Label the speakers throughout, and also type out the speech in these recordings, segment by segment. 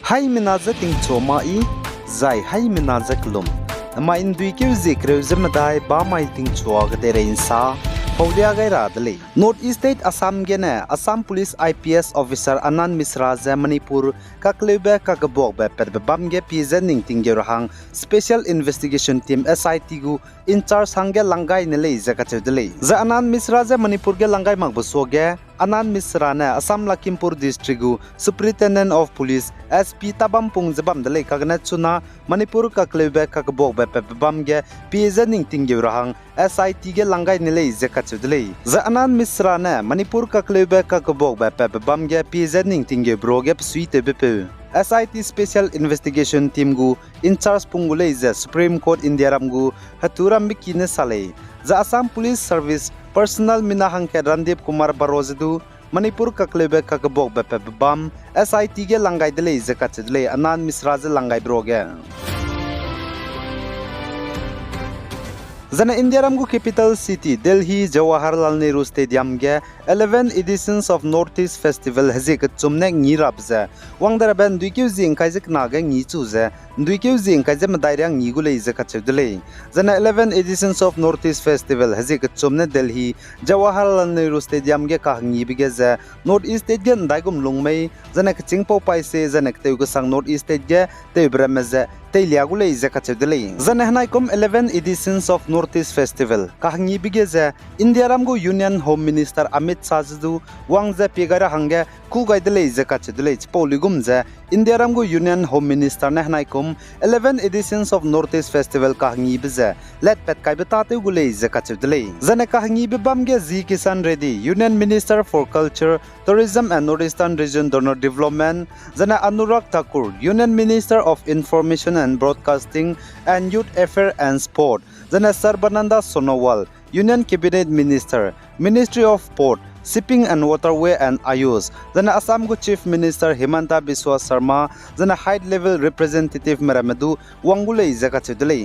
Speaker 1: Hai minaza ting choma I zai hai minaza klum ma indui ke zikre zemadai ba mai ting chwa ga dere insa Paulia gai radle North East State Assam gene Assam Police IPS Officer Anand Misra ze Manipur kaklebe kakabok be pet bam ge pizening tingge rahang Special Investigation Team SIT gu in charge hange langai ne le zakachedle za Anand Misra ze Manipur ge langai magbuso ge Anand Misra ne Assam Lakhimpur District gu Superintendent of Police SP tabam pung zabam dale kagna chuna Manipur kaklebe kakabok be pet bam ge pizening tingge rahang SIT ge langai ne le zakachedle za Anand Misra ne Manipur kaklebe kakabok be pet bam ge pizening tingge bro ge suite be SIT Special Investigation Team gu in charge pungule is Supreme Court India ramgu haturam bikine sale the Assam Police Service Personal Minahang ke Randip Kumar Barozdu Manipur kaklebe kakabok bepe bam SIT ge langai dele zakachedle Anand Misra ze langai broge Zana India ramgu capital city Delhi Jawaharlal Nehru Stadium ge 11 editions of Northeast Festival hazik chumne ngirabza wangdara ban duikyu jing kaijik naga ngi chuze duikyu jing kaijam dairang ngi gule zakachedle zana 11 editions of Northeast Festival hazik chumne Delhi Jawaharlal Nehru Stadium ge ka ngi bige za Northeast State ge daigum lungmei zana chingpo paise zana kteu ge sang Northeast State ge tebrameze Teliagule zakachedle zana hnaikum 11 editions of Northeast Festival ka ngi bige za India ramgu Union Home Minister Amit Sajdu wangza pegara hange ku gaidle zakachedle poligum za India ramgu Union Home Minister nahnaikum 11 editions of Northeast Festival ka ngi biza let pet kai betate gule zakachedle zana ka ngi bam ge Ji Kisan Reddy Union Minister for Culture Tourism and Northeastern Region Donor Development zana Anurag Thakur Union Minister of Information and Broadcasting and Youth Affairs and Sport zana Sarbananda Sonowal Union Cabinet Minister Ministry of Port Shipping and Waterway and Ayush zana Assam gu Chief Minister Himanta Biswa Sharma zana high level representative Meramadu wangule zakachedle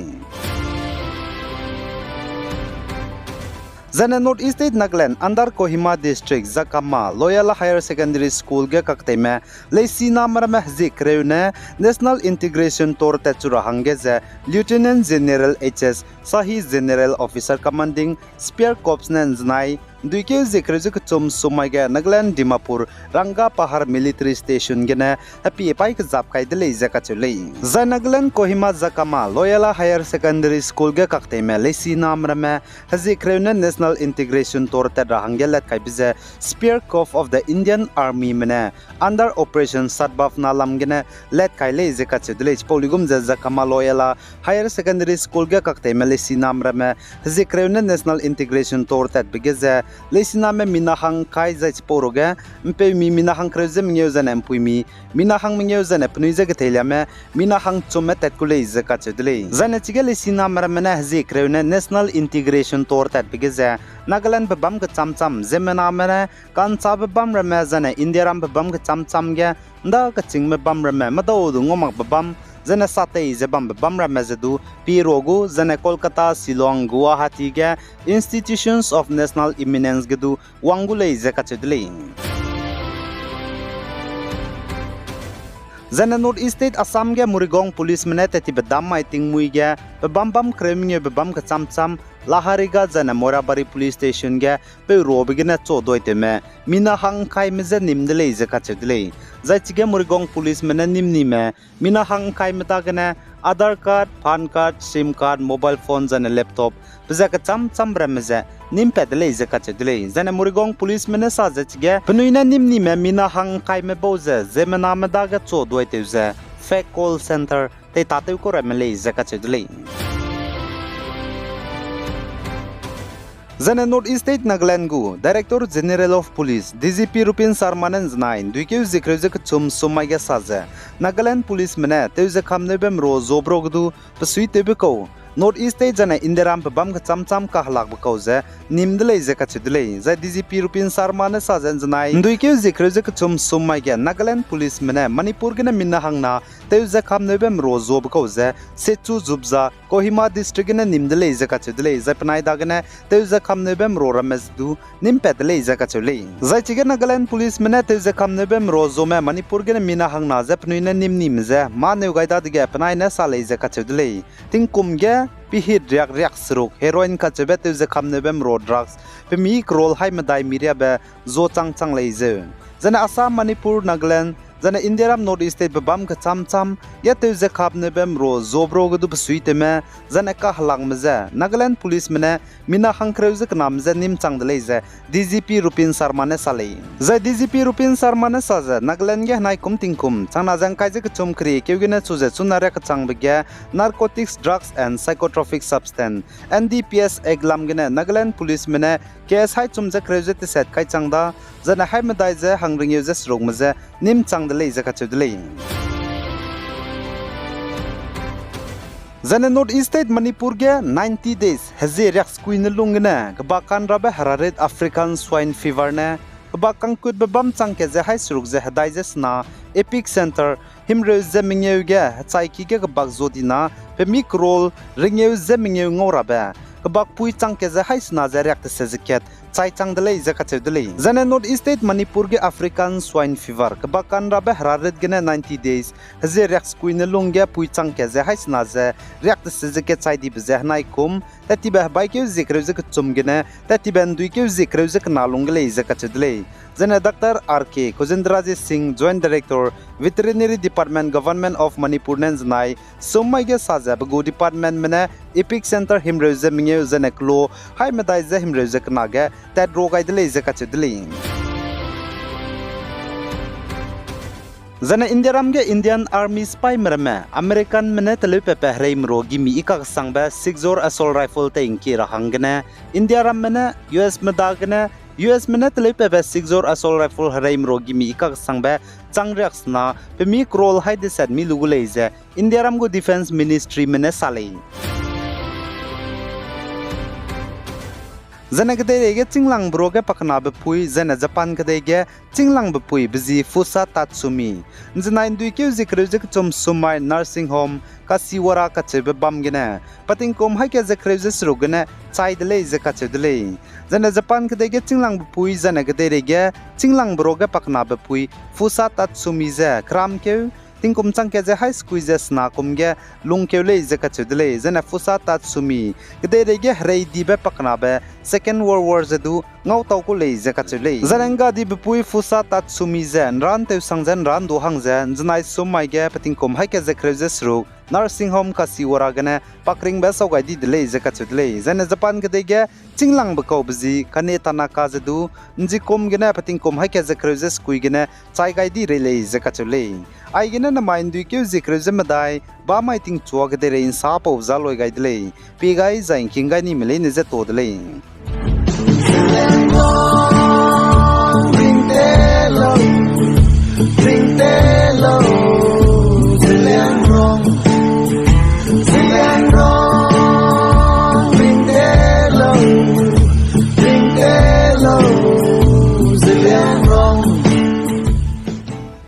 Speaker 1: Zana North East State Nagaland under Kohima District Zakama Loyola Higher Secondary School ge kakteme leisina marama zik reune National Integration Tour Tachura hangeze Lieutenant General HS Sahi General Officer Commanding Spear Corps Nanznai Duike zikrejuk chum sumaiga Nagaland Dimapur Ranga Pahar Military Station gene happy paik zapkai dele zakachule za Nagaland Kohima Zakama Loyola Higher Secondary School ge kakteme leisina marama hazik reune National Integration Tour Tadrangelat Kaibize Spear Corps of the Indian Army mene under Operation Sadbaf Nalam gene let Kaile Zekachudle Poligum Zakama Loyola Higher Secondary School ge kakteme leisina marama hazik reune National Integration Tour Tad bigeze leisina me minahang kai zai poroga mpe mi minahang kreze mngeuza na mpui minahang mngeuza na pnuiza ge theliame minahang chume tatkule zakachedle zane chige leisina maramena hazi kreune National Integration Tour tat bigeze Nagaland babam ge chamcham zemena mena kancha babam ramazana India ram babam ge chamcham ge nda ka chingme bam rama mado du ngomak babam zana satei zebam bam ramazadu pirogu zana Kolkata Shillong Guwahati ge Institutions of National Eminence gedu wangule zakachedle Zana North East State Assam ge Murigong Police mene teti bedam maiting mui ge bam kremnge bam ka chamcham lahariga zana Morabari Police Station ge pe robigena chodoiteme mina hang kai meze nimdele zakachedle zaichige Murigong Police mene nimnime mina hang kai meta gene Aadhaar card, PAN card, SIM card, mobile phones and a laptop bizaka chamcham brameze nim pedle zakachedle zana Murigong Police mene sajachge pnuina nimnime mina hang kai me boze zemena medaga chodoiteze fake call center te tatew ko ramele zakachedle Zana North East State Nagaland gu Director General of Police DGP Rupin Sarmanan znain duikeu zikreuzik chum sumaiga saza Nagaland Police mena teuze khamnebem ro zobrogdu pasui tebeko North East te jana Indiaram bam ka cham ka halak ba kauze nimdle je ka chidle za DGP Rupin Sarma na sajan janai ndui ke zikre je ka chum sumai ge Nagaland police mena Manipur ge na minna hangna te je kham nebem rozo ba kauze sechu zubza Kohima district ge na nimdle je ka chidle za panai da ge na te je kham nebem ro ramezdu nim pedle je ka chule za chige Nagaland police mena te je kham nebem rozo me Manipur ge na minna hangna za pnui na nim je ma ne ga da ge panai na sale je ka chidle ting kum ge pihit riak sruk heroin ka chebet je kham nebem road drugs pe mi krol hai madai miria be zo chang leize jana Assam Manipur Nagaland jana Indiaram North East state bam ka cham ya te je khap nebem ro zobro gudu suite me jana ka halang meza Nagaland police mena mina hangkreu je nam je nim chang leize DGP Rupin Sarma ne sale za DGP Rupin Sarma ne saja Nagaland ge nai kum tingkum changna jang kai je chum khri keugena chuje chunare ka chang bege narcotics drugs and psychotropic substance NDPS eglam gena Nagaland police mena case hai chum je kreu je te set kai changda jana hai madai je hangring je srok meze nim chang de leize ka chudle Zane North East State Manipur ge 90 days haze riak squin lungna bakan rabe hararet African swine fever ne bakang kut bam chang ke je hai suruk je hadai je sna epic center himre je mingeu ge chai ki ge bak zodina pe mikrol ringeu je mingeu ngorabe bak pui chang ke je hai sna je riak te seziket chai chang de lei je ka chudle Zane North East State Manipur ge African swine fever bakan rabe hararet ge 90 days haze riak squin lungge pui chang ke je hai sna je riak te seziket chai di be nai kum tatiba bai ke zikre je chum ge ne tatiban dui ke zikre je na lungle je ka chudle Zane Dr. R.K. Kojendraji Singh, Joint Director, Veterinary Department, Government of Manipur Nanzanai, Somai ge saja bagu department mena Epic Center himreuze mingeu zane klo, hai medai ze himreuze knaga, tad rogai dele ze kachedele. Zana Indiaram ge Indian Army spy merame American mena telu pepe hreim rogi mi ikak sangba Sig Sauer assault rifle te inki rahangene Indiaram mena US medagene US mena telu pepe Sig Sauer assault rifle hreim rogi mi ikak sangba changreaks na pe mi krol hai de set mi luguleize Indiaram go Defense Ministry mena sale Zana gede ge chinglang broge pakna be pui zana Japan gede ge chinglang be pui bzi fusa tatsumi zana indui ke zikre zik chum sumai nursing home kasiwara ka chebe bam gene pating kom hai ke zikre zik srugene chai dele zeka chedele zana Japan gede ge chinglang be pui zana gede ge chinglang broge pakna be pui fusa tatsumi ze kram ke Tingkum chang ke je high squeezes na kumge lungkeule je ka chudle jana fusa tatsumi gede rege hrei dibe pakna be Second World War zedu ngau taw ko le je ka chule zaranga di bepui fusa tatsumi zen ran te sangzen ran do hangzen janai sumai ge patingkum hai ke je krezes ru nursing home kasiwara gane pakring be sogai di dele je ka chudle jana Japan gede ge chinglang be ko bzi kane tanaka zedu nji kom gene patingkum hai ke je krezes kui gene chai gai di rele je ka chule ai gene na mind du ke zikre zemadai ba mai ting chuak de rein sa pau za loi gai dele pi gai zain king gai ni mele ne je to dele